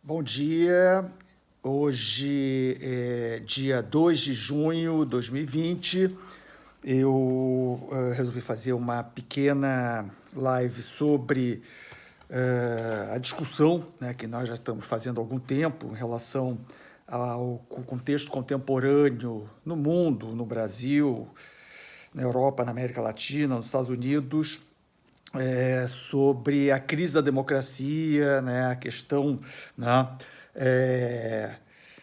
Bom dia, hoje é dia 2 de junho de 2020. Eu resolvi fazer uma pequena live sobre a discussão, né, que nós já estamos fazendo há algum tempo em relação ao contexto contemporâneo no mundo, no Brasil, na Europa, na América Latina, nos Estados Unidos, sobre a crise da democracia, né, a questão, né,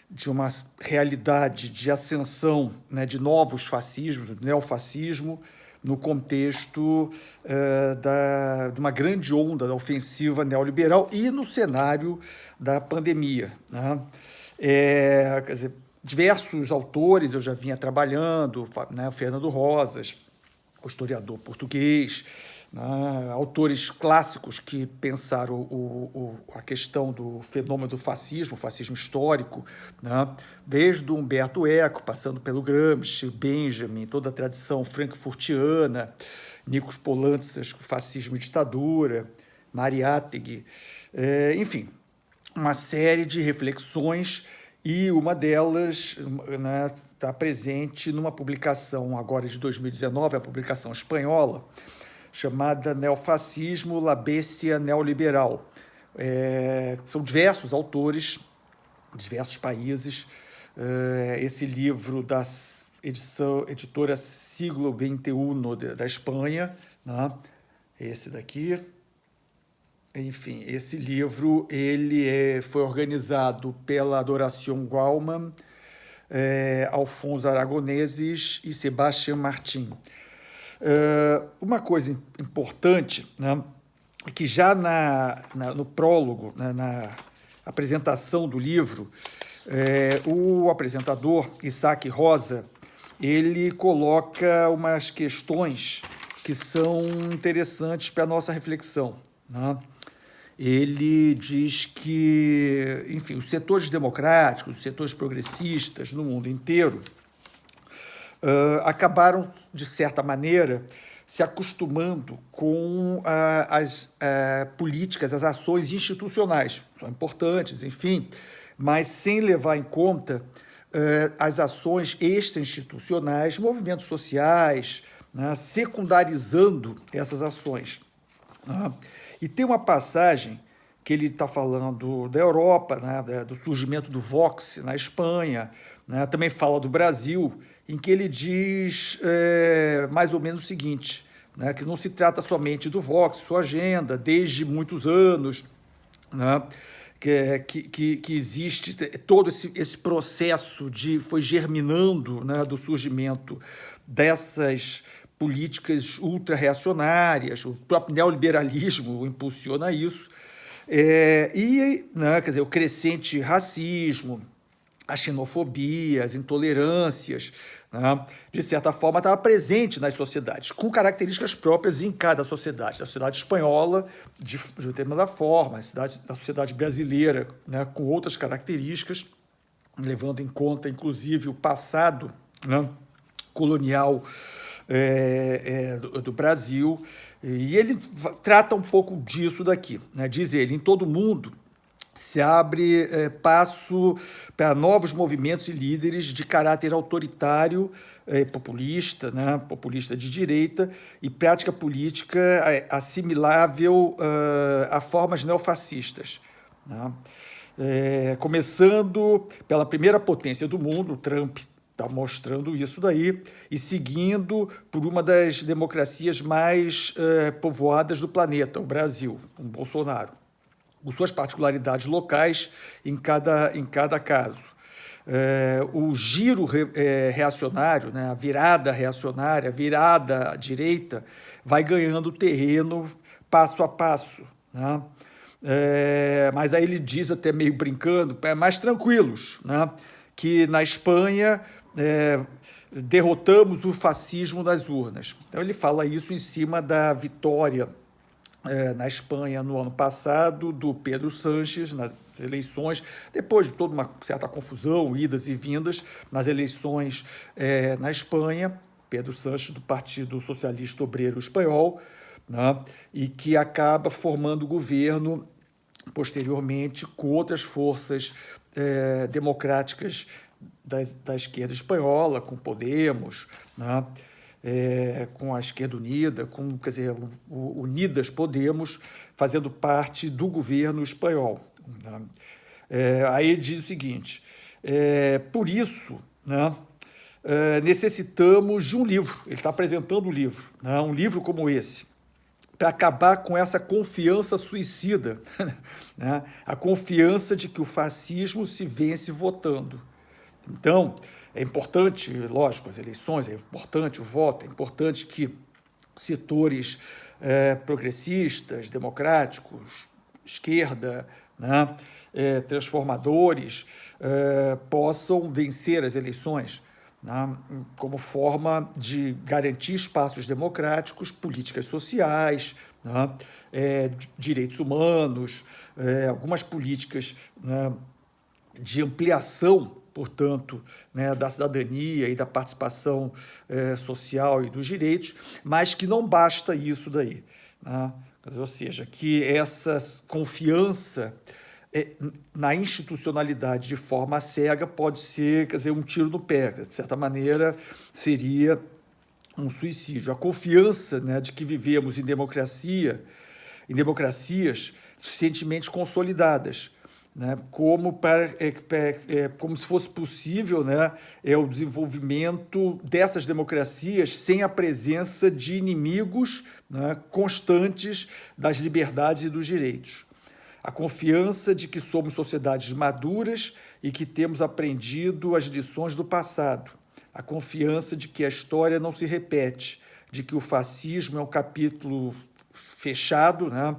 de uma realidade de ascensão, né, de novos fascismos, do neofascismo, no contexto de uma grande onda da ofensiva neoliberal e no cenário da pandemia, né? Quer dizer, diversos autores eu já vinha trabalhando, né, Fernando Rosas, o historiador português, né, autores clássicos que pensaram a questão do fenômeno do fascismo, o fascismo histórico, né, desde o Humberto Eco, passando pelo Gramsci, Benjamin, toda a tradição frankfurtiana, Nikos Poulantzas, fascismo e ditadura, Mariátegui, enfim, uma série de reflexões, e uma delas, né, está presente numa publicação agora de 2019, a publicação espanhola, chamada Neofascismo, La Bestia Neoliberal. São diversos autores, diversos países. Esse livro da editora Siglo XXI da Espanha, né? Esse daqui. Enfim, esse livro ele foi organizado pela Adoración Guauman, Alfonso Aragoneses e Sebastián Martín. Uma coisa importante, né, é que já no prólogo, né, na apresentação do livro, o apresentador, Isaac Rosa, ele coloca umas questões que são interessantes para a nossa reflexão, né? Ele diz que, enfim, os setores democráticos, os setores progressistas no mundo inteiro acabaram, de certa maneira, se acostumando com as políticas, as ações institucionais. São importantes, enfim, mas sem levar em conta as ações extra-institucionais, movimentos sociais, né, secundarizando essas ações. E tem uma passagem que ele está falando da Europa, né, do surgimento do Vox na Espanha, né, também fala do Brasil, em que ele diz mais ou menos o seguinte, né, que não se trata somente do Vox, sua agenda, desde muitos anos, né, que existe todo esse processo foi germinando, né, do surgimento dessas políticas ultra-reacionárias, o próprio neoliberalismo impulsiona isso, né, quer dizer, o crescente racismo, a xenofobia, as intolerâncias, né, de certa forma, estava presente nas sociedades, com características próprias em cada sociedade. A sociedade espanhola, de determinada forma, a sociedade brasileira, né, com outras características, levando em conta, inclusive, o passado, né, colonial do Brasil. E ele trata um pouco disso daqui, né? Diz ele, em todo o mundo se abre passo para novos movimentos e líderes de caráter autoritário, populista, né, populista de direita, e prática política assimilável a formas neofascistas, né? Começando pela primeira potência do mundo, o Trump está mostrando isso daí, e seguindo por uma das democracias mais povoadas do planeta, o Brasil, com Bolsonaro, com suas particularidades locais em cada caso. O giro reacionário, né, a virada reacionária, a virada à direita, vai ganhando terreno passo a passo, né? Mas aí ele diz, até meio brincando, mais tranquilos, né, que na Espanha derrotamos o fascismo nas urnas. Então ele fala isso em cima da vitória na Espanha no ano passado, do Pedro Sánchez nas eleições, depois de toda uma certa confusão, idas e vindas nas eleições na Espanha, Pedro Sánchez do Partido Socialista Obreiro Espanhol, né, e que acaba formando o governo posteriormente com outras forças democráticas da esquerda espanhola, com Podemos, né? Com a Esquerda Unida, quer dizer, Unidas Podemos, fazendo parte do governo espanhol. Né? Aí ele diz o seguinte, por isso, né, necessitamos de um livro, ele está apresentando um livro, né, um livro como esse, para acabar com essa confiança suicida, né, a confiança de que o fascismo se vence votando. Então, é importante, lógico, as eleições, é importante o voto, é importante que setores progressistas, democráticos, esquerda, né, transformadores, possam vencer as eleições, né, como forma de garantir espaços democráticos, políticas sociais, né, direitos humanos, algumas políticas, né, de ampliação, portanto, né, da cidadania e da participação social e dos direitos, mas que não basta isso daí, né? Ou seja, que essa confiança na institucionalidade de forma cega pode ser, quer dizer, um tiro no pé, de certa maneira seria um suicídio. A confiança, né, de que vivemos em democracias suficientemente consolidadas, né, como se fosse possível, né, o desenvolvimento dessas democracias sem a presença de inimigos, né, constantes das liberdades e dos direitos. A confiança de que somos sociedades maduras e que temos aprendido as lições do passado. A confiança de que a história não se repete, de que o fascismo é um capítulo fechado, né,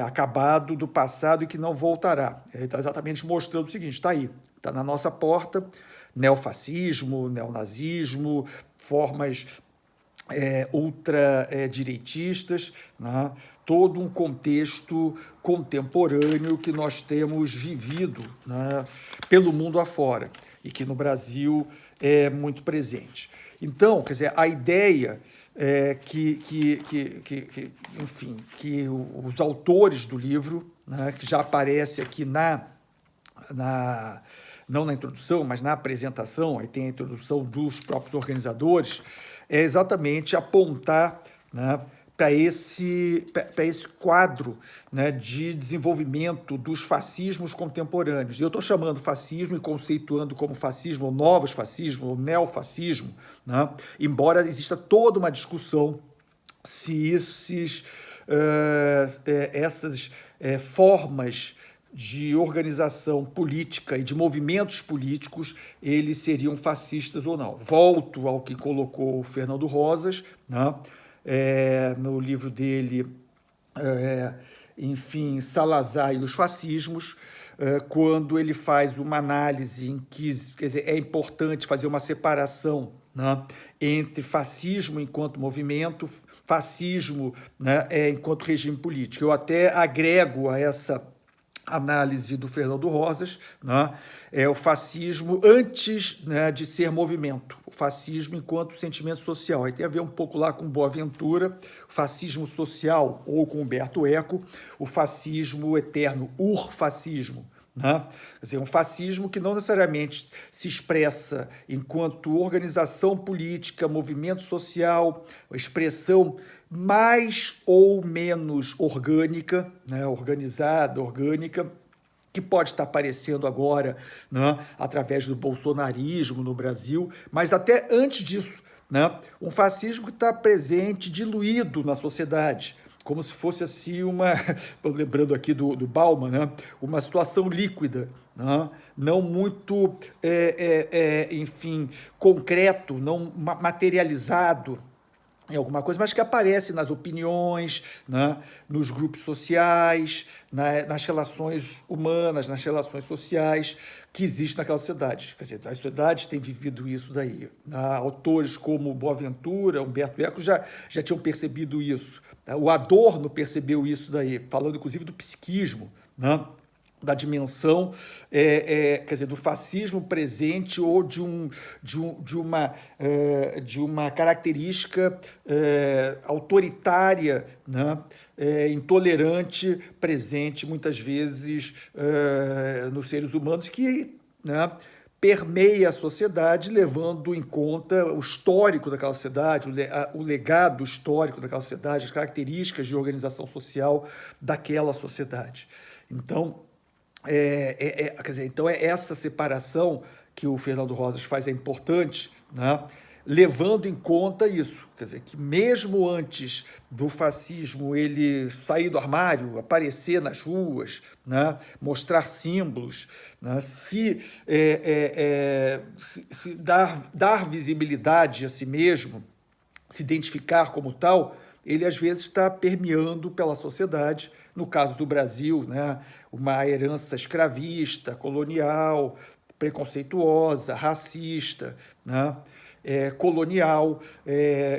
acabado do passado e que não voltará. Ele está exatamente mostrando o seguinte, está aí, está na nossa porta, neofascismo, neonazismo, formas ultradireitistas, né? Todo um contexto contemporâneo que nós temos vivido, né, pelo mundo afora e que no Brasil é muito presente. Então, quer dizer, a ideia enfim, que os autores do livro, né, que já aparece aqui não na introdução, mas na apresentação, aí tem a introdução dos próprios organizadores, é exatamente apontar, né, para esse quadro, né, de desenvolvimento dos fascismos contemporâneos. Eu estou chamando fascismo e conceituando como fascismo, ou novos fascismo, ou neofascismo, né, embora exista toda uma discussão se essas formas de organização política e de movimentos políticos, eles seriam fascistas ou não. Volto ao que colocou o Fernando Rosas, né, no livro dele, enfim, Salazar e os fascismos, quando ele faz uma análise em que, quer dizer, é importante fazer uma separação, né, entre fascismo enquanto movimento, fascismo, né, enquanto regime político. Eu até agrego a essa análise do Fernando Rosas, né, o fascismo antes, né, de ser movimento, o fascismo enquanto sentimento social. Aí tem a ver um pouco lá com Boaventura, o fascismo social, ou com Humberto Eco, o fascismo eterno, urfascismo, né? Quer dizer, um fascismo que não necessariamente se expressa enquanto organização política, movimento social, expressão mais ou menos orgânica, né, organizada, orgânica, que pode estar aparecendo agora, né, através do bolsonarismo no Brasil, mas até antes disso, né, um fascismo que está presente, diluído na sociedade, como se fosse assim lembrando aqui do Bauman, né, uma situação líquida, né, não muito, enfim, concreto, não materializado em alguma coisa, mas que aparece nas opiniões, né, nos grupos sociais, nas relações humanas, nas relações sociais que existem naquela sociedade. Quer dizer, as sociedades têm vivido isso daí. Autores como Boaventura, Humberto Eco já tinham percebido isso. O Adorno percebeu isso daí, falando inclusive do psiquismo, né? da dimensão, quer dizer, do fascismo presente ou de uma característica autoritária, né, intolerante, presente muitas vezes nos seres humanos, que, né, permeia a sociedade, levando em conta o histórico daquela sociedade, o legado histórico daquela sociedade, as características de organização social daquela sociedade. Então, quer dizer, então essa separação que o Fernando Rosas faz é importante, né? Levando em conta isso, quer dizer, que mesmo antes do fascismo ele sair do armário, aparecer nas ruas, né? Mostrar símbolos, né? Se dar visibilidade a si mesmo, se identificar como tal, ele às vezes está permeando pela sociedade, no caso do Brasil, né, uma herança escravista, colonial, preconceituosa, racista, né, colonial,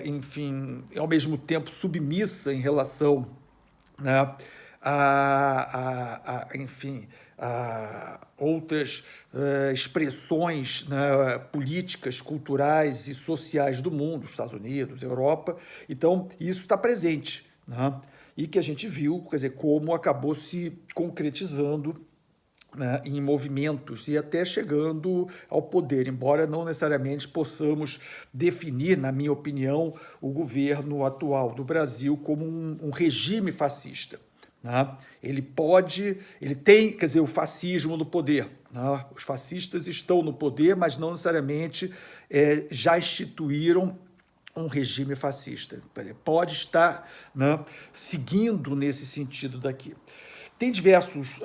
enfim, ao mesmo tempo submissa em relação, né, enfim, a outras expressões, né, políticas, culturais e sociais do mundo, Estados Unidos, Europa. Então, isso está presente, né? E que a gente viu, quer dizer, como acabou se concretizando, né, em movimentos e até chegando ao poder, embora não necessariamente possamos definir, na minha opinião, o governo atual do Brasil como um regime fascista. Né? Ele tem, quer dizer, o fascismo no poder. Né? Os fascistas estão no poder, mas não necessariamente já instituíram um regime fascista. Pode estar, né, seguindo nesse sentido daqui. Tem diversos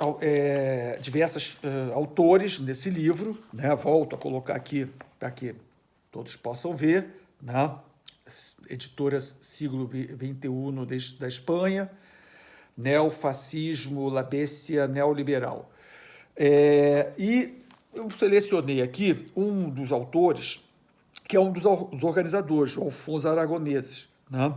autores nesse livro, né? Volto a colocar aqui para que todos possam ver, né? Editora Siglo XXI da Espanha, Neofascismo, La Bestia Neoliberal. E eu selecionei aqui um dos autores, que é um dos organizadores, o Alfonso Aragoneses, né?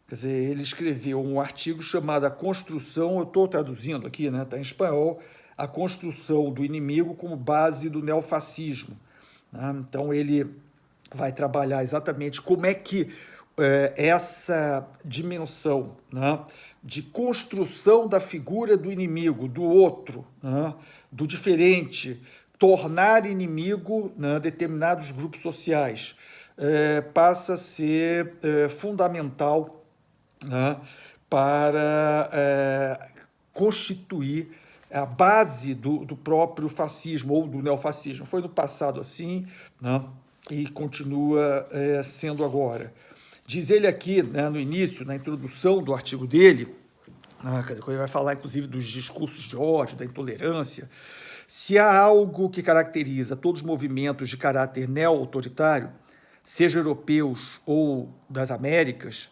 Quer dizer, ele escreveu um artigo chamado A Construção, eu estou traduzindo aqui, né? Está em espanhol, A Construção do Inimigo como Base do Neofascismo. Né? Então, ele vai trabalhar exatamente como é que essa dimensão, né, de construção da figura do inimigo, do outro, né, do diferente, tornar inimigo, né, determinados grupos sociais, passa a ser fundamental, né, para constituir a base do próprio fascismo ou do neofascismo. Foi no passado assim, né, e continua sendo agora. Diz ele aqui, né, no início, na introdução do artigo dele, quer dizer, ele vai falar, inclusive, dos discursos de ódio, da intolerância. Se há algo que caracteriza todos os movimentos de caráter neo-autoritário, seja europeus ou das Américas,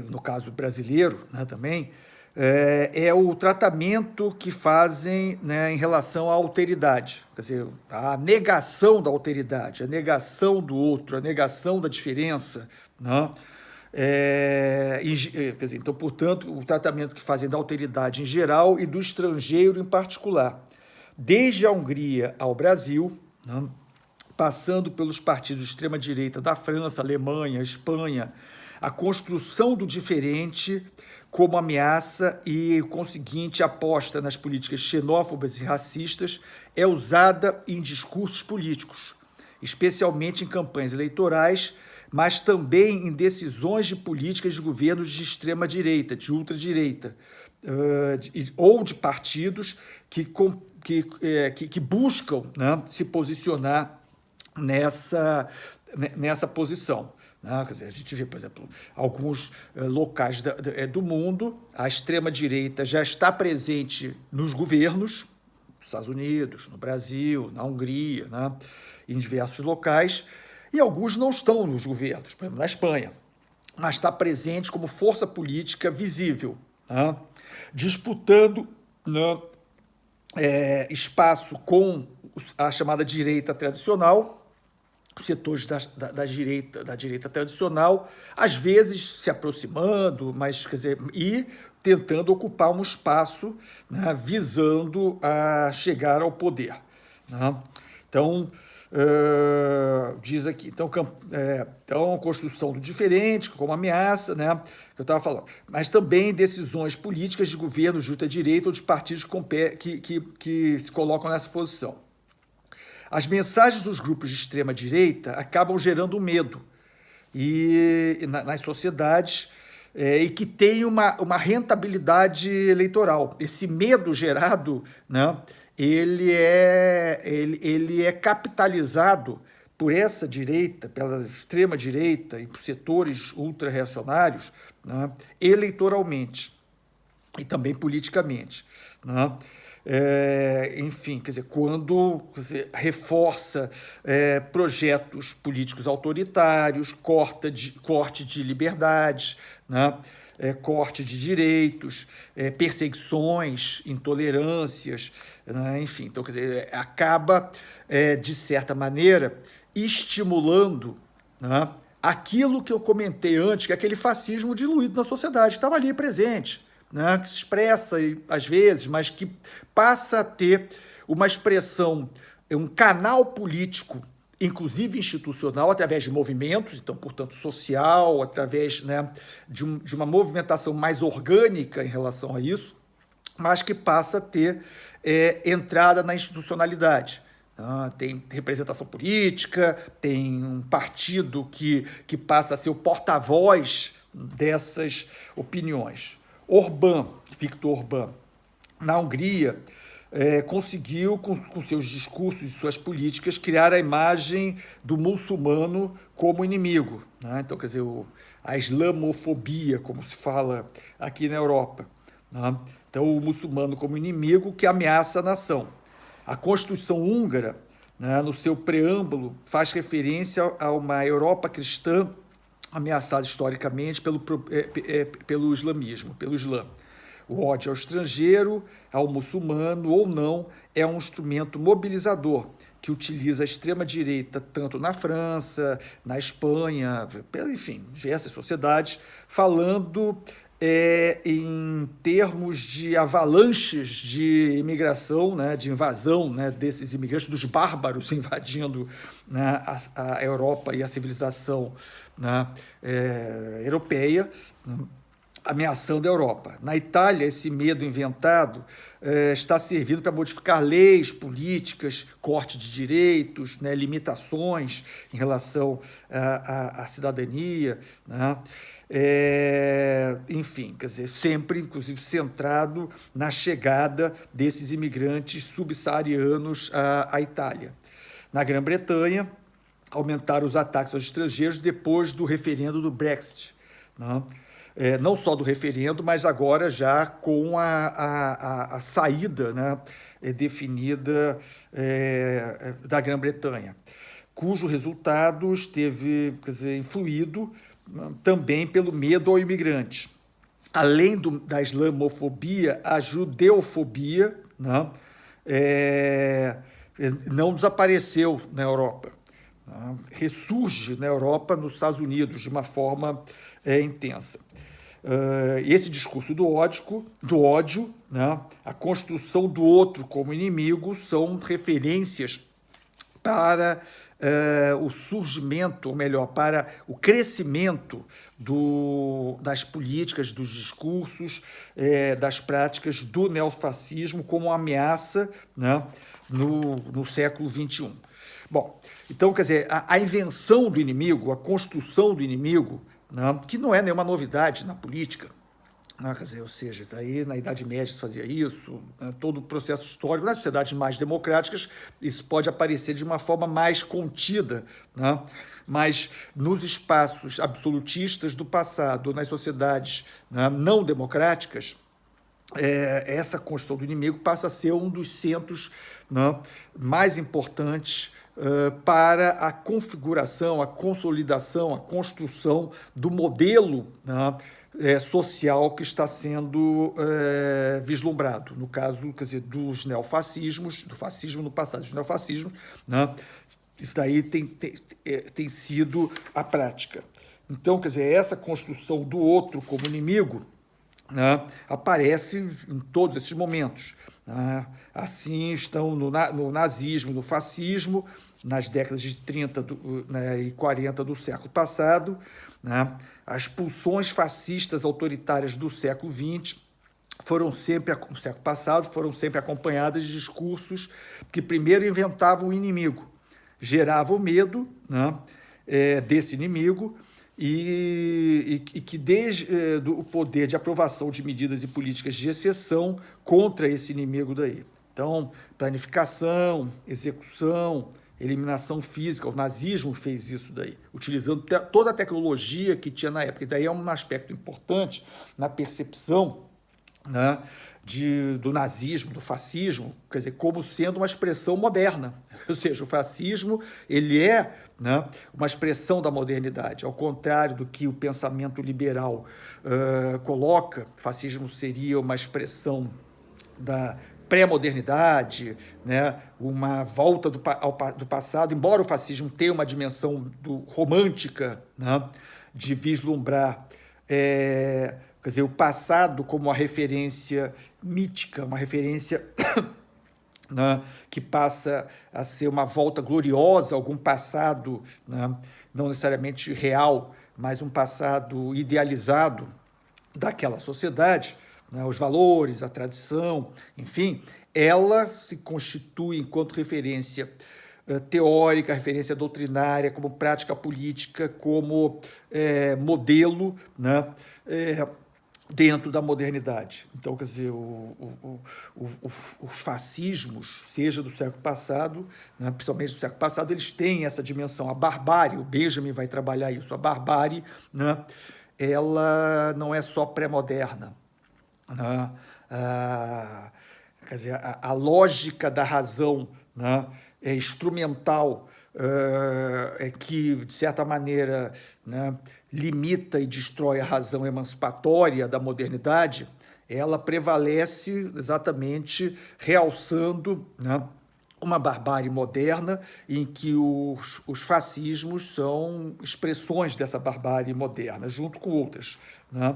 no caso brasileiro, né, também, é o tratamento que fazem, né, em relação à alteridade, quer dizer, a negação da alteridade, a negação do outro, a negação da diferença, né? Quer dizer, então, portanto, o tratamento que fazem da alteridade em geral e do estrangeiro em particular, desde a Hungria ao Brasil, né, passando pelos partidos de extrema-direita da França, Alemanha, Espanha, a construção do diferente como ameaça e conseguinte aposta nas políticas xenófobas e racistas é usada em discursos políticos, especialmente em campanhas eleitorais, mas também em decisões de políticas de governos de extrema-direita, de ultradireita, ou de partidos que buscam, né, se posicionar nessa posição. Quer dizer, a gente vê, por exemplo, alguns locais do mundo, a extrema-direita já está presente nos governos, nos Estados Unidos, no Brasil, na Hungria, né, em diversos locais, e alguns não estão nos governos, por exemplo, na Espanha, mas está presente como força política visível, né, disputando, né, espaço com a chamada direita tradicional, setores da direita tradicional, às vezes se aproximando, mas, quer dizer, e tentando ocupar um espaço, né, visando a chegar ao poder. Né? Então, diz aqui, então a construção do diferente como ameaça, né, que eu estava falando, mas também decisões políticas de governo de ultradireita ou de partidos que se colocam nessa posição. As mensagens dos grupos de extrema-direita acabam gerando medo nas sociedades e que tem uma rentabilidade eleitoral. Esse medo gerado, né, ele é capitalizado por essa direita, pela extrema-direita e por setores ultra-reacionários, né, eleitoralmente e também politicamente. Né? Enfim, quer dizer, quando reforça projetos políticos autoritários, corte de liberdades, né? Corte de direitos, perseguições, intolerâncias, né? Enfim, então, quer dizer, acaba, de certa maneira, estimulando, né, aquilo que eu comentei antes, que é aquele fascismo diluído na sociedade, estava ali presente, né, que se expressa às vezes, mas que passa a ter uma expressão, um canal político, inclusive institucional, através de movimentos, então, portanto, social, através, né, de uma movimentação mais orgânica em relação a isso, mas que passa a ter entrada na institucionalidade. Tem representação política, tem um partido que passa a ser o porta-voz dessas opiniões. Viktor Orbán, na Hungria, conseguiu, com seus discursos e suas políticas, criar a imagem do muçulmano como inimigo. Né? Então, quer dizer, a islamofobia, como se fala aqui na Europa. Né? Então, o muçulmano como inimigo que ameaça a nação. A Constituição húngara, né, no seu preâmbulo, faz referência a uma Europa cristã ameaçada historicamente pelo islamismo, pelo Islã. O ódio ao estrangeiro, ao muçulmano ou não, é um instrumento mobilizador que utiliza a extrema-direita tanto na França, na Espanha, enfim, diversas sociedades, falando em termos de avalanches de imigração, né, de invasão, né, desses imigrantes, dos bárbaros invadindo, né, a Europa e a civilização, né, europeia, ameaçando a Europa. Na Itália, esse medo inventado está servindo para modificar leis políticas, corte de direitos, né, limitações em relação à cidadania, né? Enfim, quer dizer, sempre, inclusive, centrado na chegada desses imigrantes subsaarianos à Itália. Na Grã-Bretanha, aumentaram os ataques aos estrangeiros depois do referendo do Brexit, né? Não só do referendo, mas agora já com a saída, né, definida da Grã-Bretanha, cujo resultado esteve, quer dizer, influído também pelo medo ao imigrante. Além da islamofobia, a judeofobia, né, não desapareceu na Europa. Né, ressurge na Europa, nos Estados Unidos, de uma forma intensa. Esse discurso do ódio, né, a construção do outro como inimigo, são referências para o surgimento, ou melhor, para o crescimento das políticas, dos discursos, das práticas do neofascismo como ameaça, né, no século XXI. Bom, então, quer dizer, a invenção do inimigo, a construção do inimigo, né, que não é nenhuma novidade na política, né, quer dizer, ou seja, isso aí na Idade Média se fazia isso, né, todo o processo histórico. Nas sociedades mais democráticas, isso pode aparecer de uma forma mais contida, né, mas nos espaços absolutistas do passado, nas sociedades, né, não democráticas, essa construção do inimigo passa a ser um dos centros, né, mais importantes para a configuração, a consolidação, a construção do modelo, né, social que está sendo vislumbrado. No caso, quer dizer, dos neofascismos, do fascismo no passado, dos neofascismos, né, Isso daí tem sido a prática. Então, quer dizer, essa construção do outro como inimigo, né, aparece em todos esses momentos. Né? Assim estão no nazismo, no fascismo, nas décadas de 30 né, e 40 do século passado, né? As pulsões fascistas autoritárias do século XX no século passado, foram sempre acompanhadas de discursos que primeiro inventavam o inimigo, geravam medo, né, desse inimigo, e que desde o poder de aprovação de medidas e políticas de exceção contra esse inimigo daí. Então, planificação, execução, eliminação física, o nazismo fez isso daí, utilizando toda a tecnologia que tinha na época. E daí é um aspecto importante na percepção, né, do nazismo, do fascismo, quer dizer, como sendo uma expressão moderna. Ou seja, o fascismo ele é, né, uma expressão da modernidade, ao contrário do que o pensamento liberal coloca. O fascismo seria uma expressão da pré-modernidade, né, uma volta do passado, embora o fascismo tenha uma dimensão romântica, né, de vislumbrar quer dizer, o passado como uma referência mítica, uma referência né, que passa a ser uma volta gloriosa, algum passado, né, não necessariamente real, mas um passado idealizado daquela sociedade, né, os valores, a tradição, enfim, ela se constitui enquanto referência teórica, referência doutrinária, como prática política, como modelo, né, dentro da modernidade. Então, quer dizer, os fascismos, seja do século passado, né, principalmente do século passado, eles têm essa dimensão, a barbárie, o Benjamin vai trabalhar isso, a barbárie, né, ela não é só pré-moderna, né, quer dizer, a lógica da razão, né, é instrumental, que, de certa maneira, né, limita e destrói a razão emancipatória da modernidade, ela prevalece exatamente realçando, né, uma barbárie moderna em que os fascismos são expressões dessa barbárie moderna, junto com outras, né?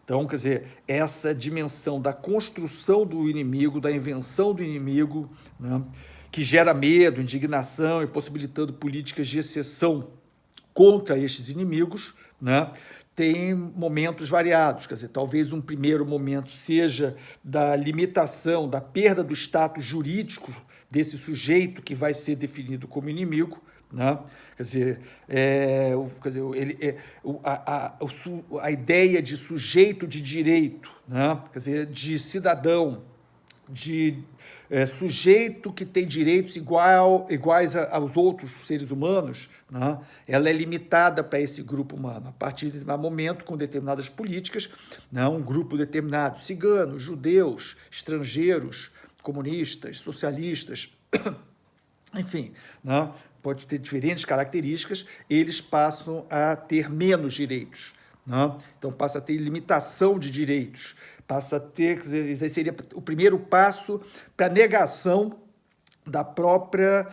Então, quer dizer, essa dimensão da construção do inimigo, da invenção do inimigo, né, que gera medo, indignação e possibilitando políticas de exceção contra estes inimigos, né, tem momentos variados. Quer dizer, talvez um primeiro momento seja da limitação, da perda do status jurídico desse sujeito que vai ser definido como inimigo, né? Quer dizer, a ideia de sujeito de direito, né? Quer dizer, de cidadão, de sujeito que tem direitos iguais aos outros seres humanos, né? Ela é limitada para esse grupo humano. A partir de um momento, com determinadas políticas, né? Um grupo determinado, ciganos, judeus, estrangeiros, comunistas, socialistas, enfim, né? Pode ter diferentes características, eles passam a ter menos direitos, né? Então passa a ter limitação de direitos, passa a ter, esse seria o primeiro passo para a negação da própria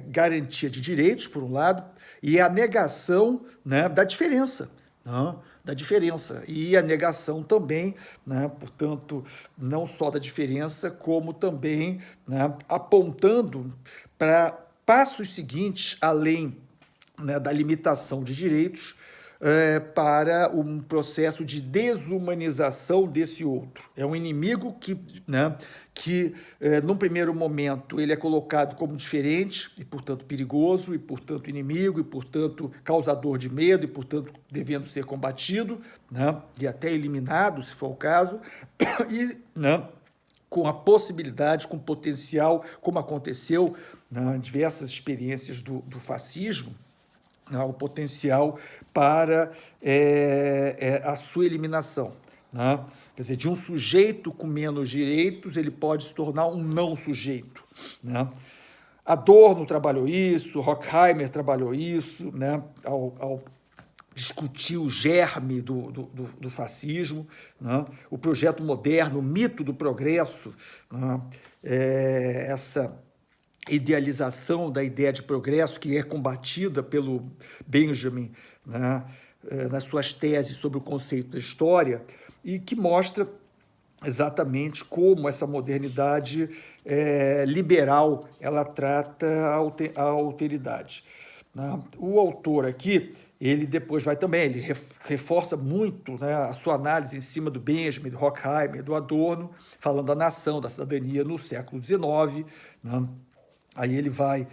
garantia de direitos, por um lado, e a negação, né, da diferença, né? Da diferença, e a negação também, né, portanto, não só da diferença, como também, né, apontando para passos seguintes, além, né, da limitação de direitos, para um processo de desumanização desse outro. É um inimigo que num primeiro momento, ele é colocado como diferente e, portanto, perigoso, e, portanto, inimigo, e, portanto, causador de medo, e, portanto, devendo ser combatido, né, e até eliminado, se for o caso, e, né, com a possibilidade, com potencial, como aconteceu nas diversas experiências do fascismo, o potencial para a sua eliminação, né? Quer dizer, de um sujeito com menos direitos, ele pode se tornar um não sujeito, né? Adorno trabalhou isso, Horkheimer trabalhou isso, né? Ao discutir o germe do fascismo, né? O projeto moderno, o mito do progresso, né? idealização da ideia de progresso que é combatida pelo Benjamin, né, nas suas teses sobre o conceito da história, e que mostra exatamente como essa modernidade liberal ela trata a alteridade. Né? O autor aqui, ele depois vai também, ele reforça muito, né, a sua análise em cima do Benjamin, do Horkheimer, do Adorno, falando da nação, da cidadania no século XIX. Né? Aí ele vai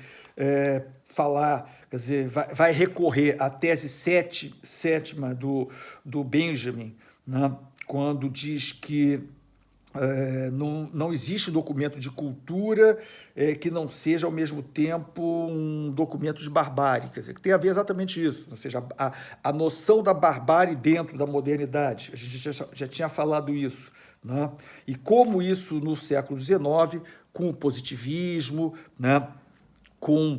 falar, quer dizer, vai recorrer à tese sétima do Benjamin, né, quando diz que não existe documento de cultura que não seja, ao mesmo tempo, um documento de barbárie. Quer dizer, que tem a ver exatamente isso, ou seja, a noção da barbárie dentro da modernidade. A gente já tinha falado isso. Né? E como isso, no século XIX, com o positivismo, né? Com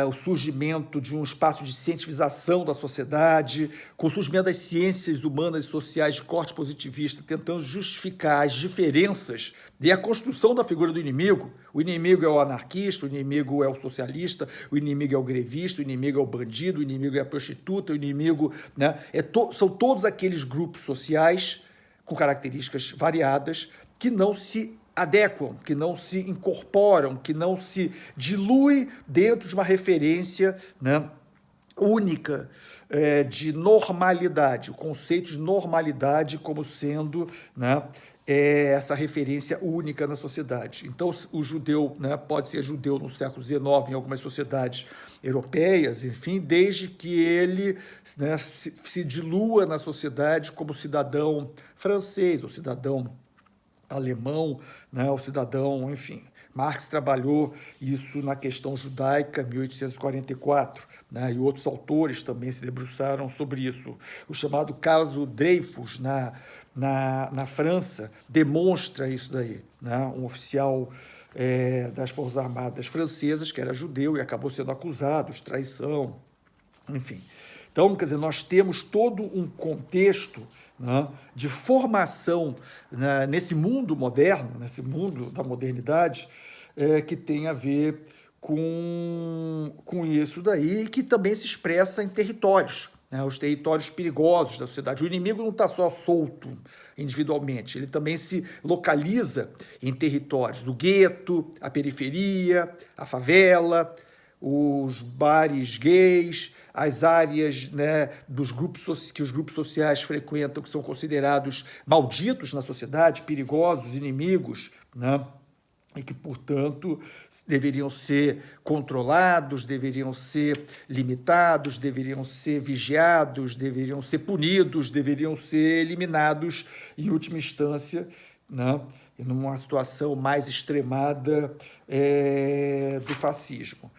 o surgimento de um espaço de cientifização da sociedade, com o surgimento das ciências humanas e sociais de corte positivista, tentando justificar as diferenças e a construção da figura do inimigo. O inimigo é o anarquista, o inimigo é o socialista, o inimigo é o grevista, o inimigo é o bandido, o inimigo é a prostituta, o inimigo... Né, são todos aqueles grupos sociais com características variadas que não se adequam, que não se incorporam, que não se dilui dentro de uma referência, né, única de normalidade, o conceito de normalidade como sendo, né, essa referência única na sociedade. Então, o judeu, né, pode ser judeu no século XIX em algumas sociedades europeias, enfim, desde que ele, né, se dilua na sociedade como cidadão francês ou cidadão alemão, né, o cidadão, enfim. Marx trabalhou isso na questão judaica, 1844, né, e outros autores também se debruçaram sobre isso. O chamado caso Dreyfus, na França, demonstra isso daí. Né, um oficial das Forças Armadas francesas, que era judeu e acabou sendo acusado de traição, enfim. Então, quer dizer, nós temos todo um contexto, né, de formação, né, nesse mundo moderno, nesse mundo da modernidade, que tem a ver com isso daí, e que também se expressa em territórios, né, os territórios perigosos da sociedade. O inimigo não está só solto individualmente, ele também se localiza em territórios, o gueto, a periferia, a favela, os bares gays, as áreas, né, dos grupos que os grupos sociais frequentam, que são considerados malditos na sociedade, perigosos, inimigos, né, e que, portanto, deveriam ser controlados, deveriam ser limitados, deveriam ser vigiados, deveriam ser punidos, deveriam ser eliminados, em última instância, né, numa situação mais extremada do fascismo.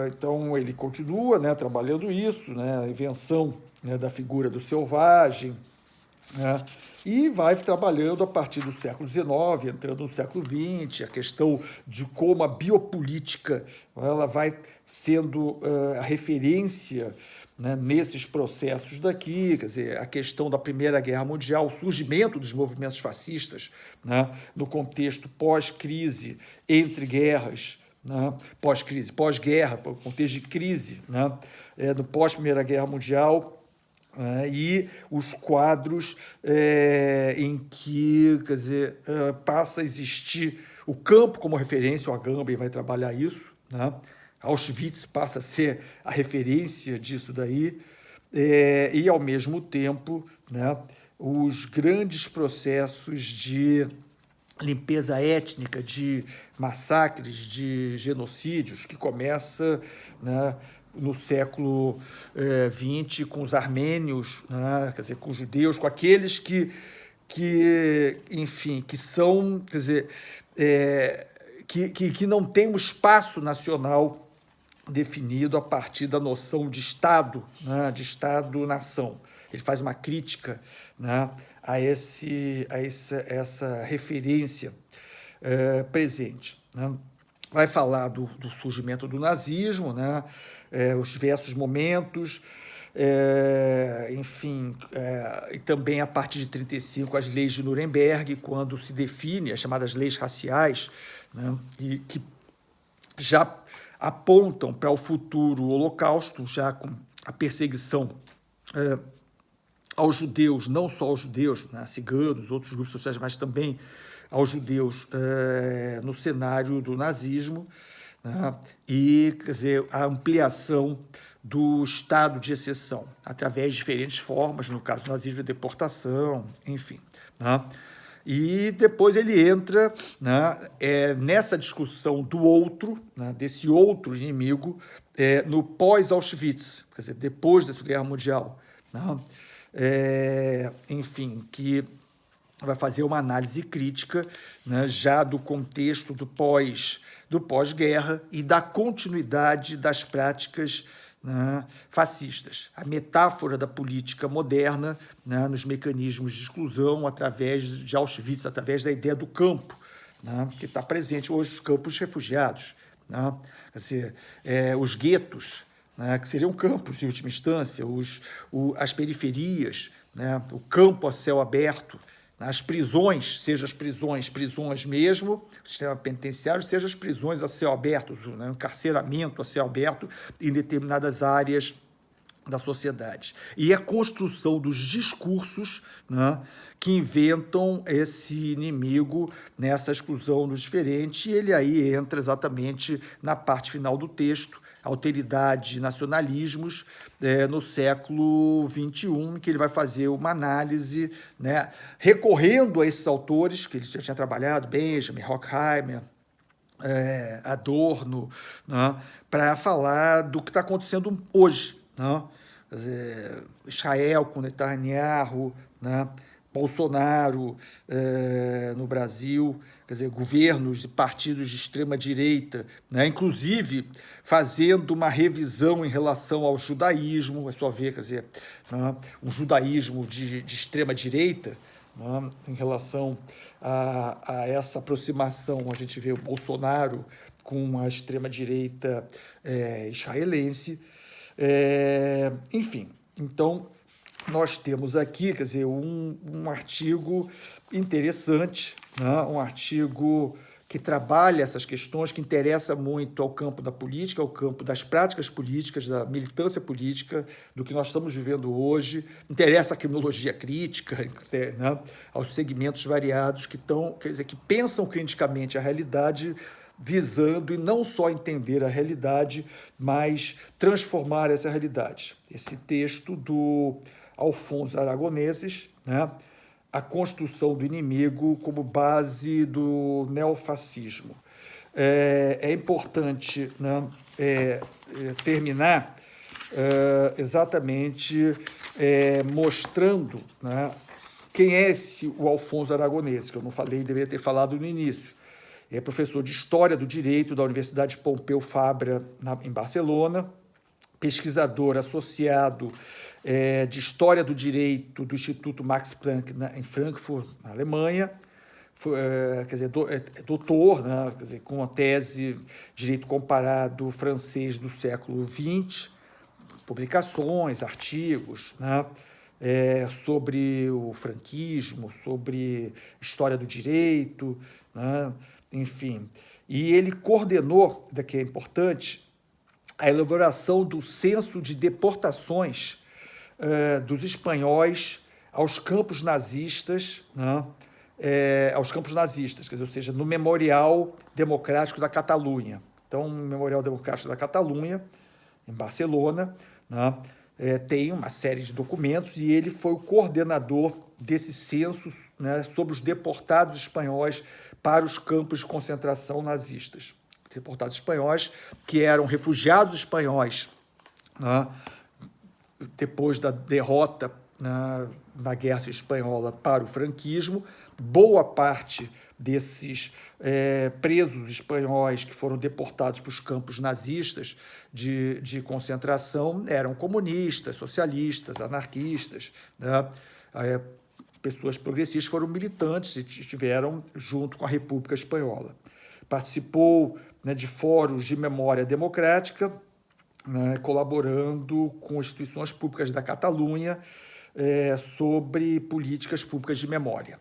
Então, ele continua, né, trabalhando isso, né, a invenção, né, da figura do selvagem, né, e vai trabalhando a partir do século XIX, entrando no século XX, a questão de como a biopolítica ela vai sendo a referência, né, nesses processos daqui, quer dizer, a questão da Primeira Guerra Mundial, o surgimento dos movimentos fascistas, né, no contexto pós-crise, entre guerras, né, pós-crise, pós-guerra, contexto de crise, né, no pós-Primeira Guerra Mundial, e os quadros em que, quer dizer, passa a existir o campo como referência, o Agamben vai trabalhar isso, né, Auschwitz passa a ser a referência disso daí, e, ao mesmo tempo, né, os grandes processos de limpeza étnica, de massacres, de genocídios, que começa, né, no século XX com os armênios, né, quer dizer, com os judeus, com aqueles que enfim, que são, quer dizer, que não têm um espaço nacional definido a partir da noção de Estado, né, de Estado-nação. Ele faz uma crítica, né, a essa referência presente. Né. Vai falar do surgimento do nazismo, né, os diversos momentos, enfim, e também a partir de 1935 as leis de Nuremberg, quando se define as chamadas leis raciais, né, e que já apontam para o futuro Holocausto, já com a perseguição aos judeus, não só aos judeus, né, ciganos, outros grupos sociais, mas também aos judeus no cenário do nazismo, né, e, quer dizer, a ampliação do estado de exceção, através de diferentes formas, no caso do nazismo, a deportação, enfim. Né? E depois ele entra, né, nessa discussão do outro, né, desse outro inimigo, no pós-Auschwitz, quer dizer, depois da Segunda Guerra Mundial. Né? Enfim, que vai fazer uma análise crítica, né, já do contexto do pós-guerra e da continuidade das práticas, né, fascistas. A metáfora da política moderna, né, nos mecanismos de exclusão através de Auschwitz, através da ideia do campo, né, que está presente hoje os campos de refugiados, né, quer dizer, os guetos, né, que seriam campos, em última instância, as periferias, né, o campo a céu aberto, as prisões, seja as prisões mesmo, o sistema penitenciário, seja as prisões a céu aberto, né, o encarceramento a céu aberto em determinadas áreas da sociedade. E a construção dos discursos, né, que inventam esse inimigo nessa exclusão do diferente, e ele aí entra exatamente na parte final do texto, alteridade e nacionalismos, no século XXI, que ele vai fazer uma análise, né, recorrendo a esses autores que ele já tinha trabalhado, Benjamin, Horkheimer, Adorno, né, para falar do que está acontecendo hoje. Né? Quer dizer, Israel com Netanyahu, né? Bolsonaro no Brasil, quer dizer, governos e partidos de extrema-direita, né, inclusive fazendo uma revisão em relação ao judaísmo, é só ver, quer dizer, né, um judaísmo de extrema-direita, né, em relação a essa aproximação. A gente vê o Bolsonaro com a extrema-direita israelense, enfim, então nós temos aqui, quer dizer, um artigo interessante, né? Um artigo que trabalha essas questões, que interessa muito ao campo da política, ao campo das práticas políticas, da militância política, do que nós estamos vivendo hoje, interessa a criminologia crítica, né? Aos segmentos variados que estão, quer dizer, que pensam criticamente a realidade, visando e não só entender a realidade, mas transformar essa realidade. Esse texto do Alfonso Aragoneses, né? A construção do inimigo como base do neofascismo. É importante, né, terminar exatamente mostrando, né, quem é o Alfonso Aragoneses, que eu não falei, deveria ter falado no início. É professor de História do Direito da Universidade Pompeu Fabra, em Barcelona, pesquisador associado de História do Direito do Instituto Max Planck em Frankfurt, na Alemanha, quer dizer, doutor, né, quer dizer, com a tese Direito Comparado Francês do século XX, publicações, artigos, né, sobre o franquismo, sobre história do direito, né, enfim. E ele coordenou, daqui é importante, a elaboração do censo de deportações dos espanhóis aos campos nazistas, né? Aos campos nazistas, quer dizer, ou seja, no Memorial Democrático da Catalunha. Então, o Memorial Democrático da Catalunha, em Barcelona, né? Tem uma série de documentos e ele foi o coordenador desse censo, né, sobre os deportados espanhóis para os campos de concentração nazistas. Deportados espanhóis que eram refugiados espanhóis, né, depois da derrota na Guerra Espanhola para o franquismo. Boa parte desses presos espanhóis que foram deportados para os campos nazistas de concentração eram comunistas, socialistas, anarquistas, né? Pessoas progressistas, foram militantes e estiveram junto com a República Espanhola. Participou, né, de fóruns de memória democrática, né, colaborando com instituições públicas da Catalunha sobre políticas públicas de memória.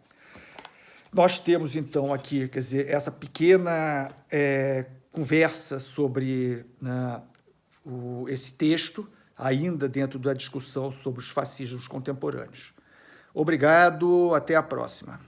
Nós temos, então, aqui, quer dizer, essa pequena conversa sobre, né, esse texto, ainda dentro da discussão sobre os fascismos contemporâneos. Obrigado, até a próxima.